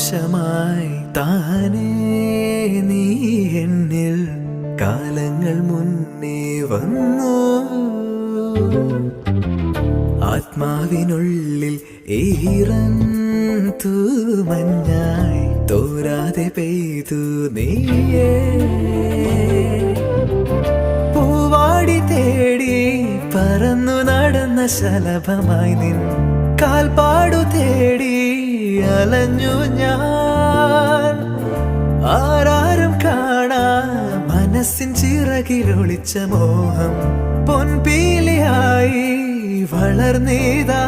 നിമിഷമായി താനേ നീ എന്നിൽ കാലങ്ങൾ മുന്നേ വന്നു. ആത്മാവിനുള്ളിൽ ഈറൻ തൂമഞ്ഞായി തോരാതെ പെയ്തു നീയേ. പൂവാടി തേടി പറന്നു നടന്ന ശലഭമായി നിൻ കാൽപ്പാടു തേടി അലഞ്ഞു ഞാൻ. ആരാരും കാണാ മനസ്സിൻ ചിറകിലൊളിച്ച മോഹം പൊൻപീലിയായി വളർന്നീതാ.